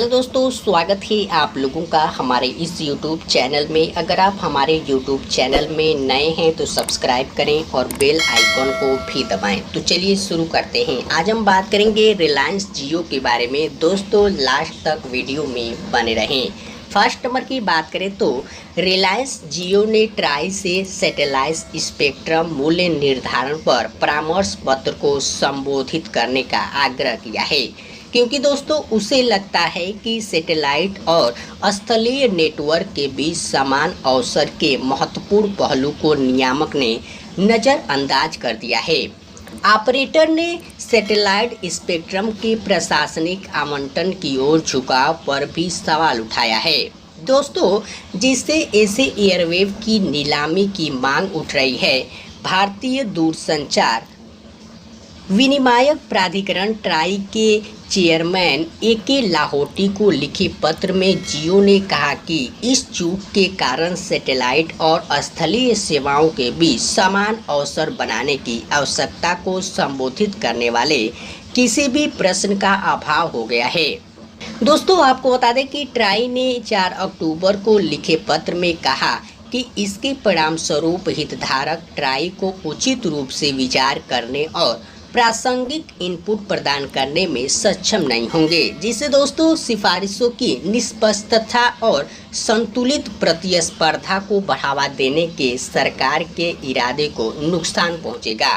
Hello दोस्तों, स्वागत है आप लोगों का हमारे इस YouTube चैनल में। अगर आप हमारे YouTube चैनल में नए हैं तो सब्सक्राइब करें और बेल आइकॉन को भी दबाएं। तो चलिए शुरू करते हैं। आज हम बात करेंगे रिलायंस जियो के बारे में। दोस्तों लास्ट तक वीडियो में बने रहें। फर्स्ट नंबर की बात करें तो रिलायंस जियो ने ट्राई से सैटेलाइट स्पेक्ट्रम मूल्य निर्धारण पर परामर्श पत्र को संबोधित करने का आग्रह किया है, क्योंकि दोस्तों उसे लगता है कि सैटेलाइट और स्थलीय नेटवर्क के बीच समान अवसर के महत्वपूर्ण पहलू को नियामक ने नज़रअंदाज कर दिया है। ऑपरेटर ने सैटेलाइट स्पेक्ट्रम के प्रशासनिक आवंटन की ओर झुकाव पर भी सवाल उठाया है दोस्तों, जिससे ऐसे एयरवेव की नीलामी की मांग उठ रही है। भारतीय दूरसंचार विनियामक प्राधिकरण ट्राई के चेयरमैन ए.के. लाहोटी को लिखे पत्र में जियो ने कहा कि इस चूक के कारण सैटेलाइट और स्थलीय सेवाओं के बीच समान अवसर बनाने की आवश्यकता को संबोधित करने वाले किसी भी प्रश्न का अभाव हो गया है। दोस्तों आपको बता दें कि ट्राई ने 4 अक्टूबर को लिखे पत्र में कहा कि इसके परिणाम स्वरूप हितधारक ट्राई को उचित रूप से विचार करने और प्रासंगिक इनपुट प्रदान करने में सक्षम नहीं होंगे, जिससे दोस्तों सिफारिशों की निष्पक्षता और संतुलित प्रतिस्पर्धा को बढ़ावा देने के सरकार के इरादे को नुकसान पहुंचेगा।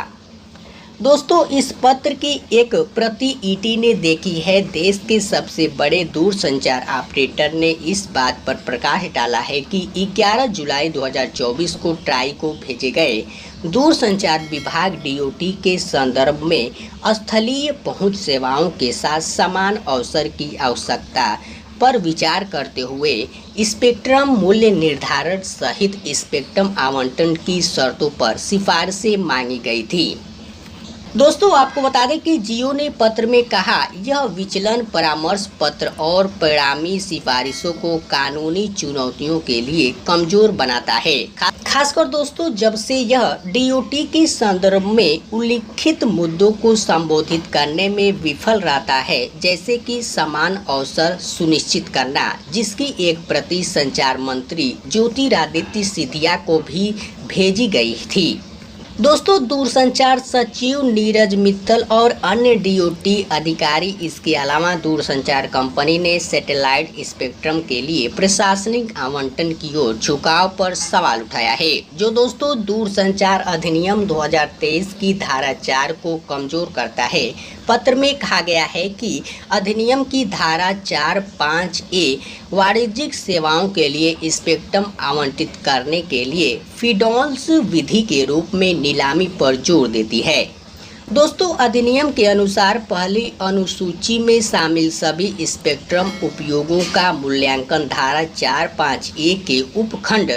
दोस्तों इस पत्र की एक प्रति ईटी ने देखी है। देश के सबसे बड़े दूरसंचार ऑपरेटर ने इस बात पर प्रकाश डाला है कि 11 जुलाई 2024 को ट्राई को भेजे गए दूरसंचार विभाग डीओटी के संदर्भ में स्थलीय पहुंच सेवाओं के साथ समान अवसर की आवश्यकता पर विचार करते हुए स्पेक्ट्रम मूल्य निर्धारण सहित स्पेक्ट्रम आवंटन की शर्तों पर सिफारिशें मांगी गई थी। दोस्तों आपको बता दें कि जियो ने पत्र में कहा यह विचलन परामर्श पत्र और परिणामी सिफारिशों को कानूनी चुनौतियों के लिए कमजोर बनाता है, खासकर दोस्तों जब से यह डीओटी के संदर्भ में उल्लिखित मुद्दों को संबोधित करने में विफल रहता है, जैसे कि समान अवसर सुनिश्चित करना, जिसकी एक प्रति संचार मंत्री ज्योतिरादित्य सिंधिया को भी भेजी गई थी। दोस्तों दूरसंचार सचिव नीरज मित्तल और अन्य डीओटी अधिकारी, इसके अलावा दूरसंचार कंपनी ने सैटेलाइट स्पेक्ट्रम के लिए प्रशासनिक आवंटन की ओर झुकाव पर सवाल उठाया है, जो दोस्तों दूरसंचार अधिनियम 2023 की धारा 4 को कमजोर करता है। पत्र में कहा गया है कि अधिनियम की धारा 4(5)(a) वाणिज्यिक सेवाओं के लिए स्पेक्ट्रम आवंटित करने के लिए फीडोल्स विधि के रूप में नीलामी पर जोर देती है। दोस्तों अधिनियम के अनुसार पहली अनुसूची में शामिल सभी स्पेक्ट्रम उपयोगों का मूल्यांकन धारा 4(5)(a) के उपखंड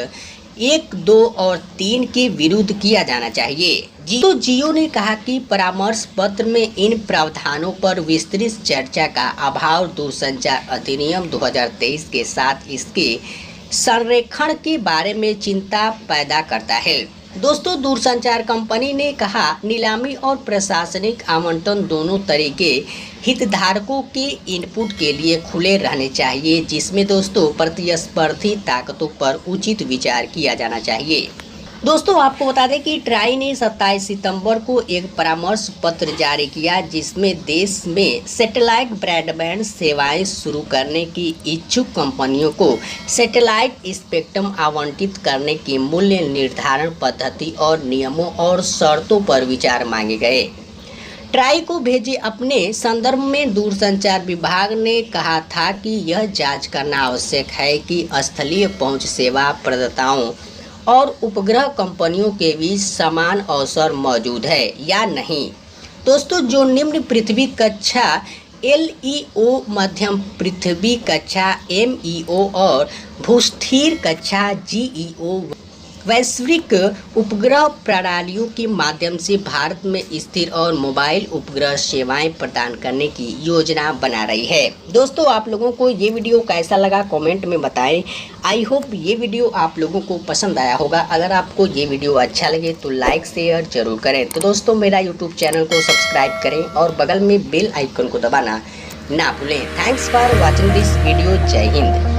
1, 2 और 3 के विरुद्ध किया जाना चाहिए। जियो ने कहा कि परामर्श पत्र में इन प्रावधानों पर विस्तृत चर्चा का अभाव दूरसंचार अधिनियम 2023 के साथ इसके संरेखण के बारे में चिंता पैदा करता है। दोस्तों दूरसंचार कंपनी ने कहा नीलामी और प्रशासनिक आवंटन दोनों तरीके हितधारकों के इनपुट के लिए खुले रहने चाहिए, जिसमें दोस्तों प्रतिस्पर्धी ताकतों पर उचित विचार किया जाना चाहिए। दोस्तों आपको बता दें कि ट्राई ने 27 सितंबर को एक परामर्श पत्र जारी किया, जिसमें देश में सैटेलाइट ब्रॉडबैंड सेवाएं शुरू करने की इच्छुक कंपनियों को सैटेलाइट स्पेक्ट्रम आवंटित करने की मूल्य निर्धारण पद्धति और नियमों और शर्तों पर विचार मांगे गए। ट्राई को भेजे अपने संदर्भ में दूरसंचार विभाग ने कहा था कि यह जांच करना आवश्यक है कि स्थलीय पहुंच सेवा प्रदाताओं और उपग्रह कंपनियों के बीच समान अवसर मौजूद है या नहीं। दोस्तों जो निम्न पृथ्वी कक्षा LEO, मध्यम पृथ्वी कक्षा MEO और भूस्थिर कक्षा GEO वैश्विक उपग्रह प्रणालियों के माध्यम से भारत में स्थिर और मोबाइल उपग्रह सेवाएं प्रदान करने की योजना बना रही है। दोस्तों आप लोगों को ये वीडियो कैसा लगा कमेंट में बताएं। आई होप ये वीडियो आप लोगों को पसंद आया होगा। अगर आपको ये वीडियो अच्छा लगे तो लाइक शेयर जरूर करें। तो दोस्तों मेरा यूट्यूब चैनल को सब्सक्राइब करें और बगल में बेल आइकन को दबाना ना भूलें। Thanks for watching this video. जय हिंद।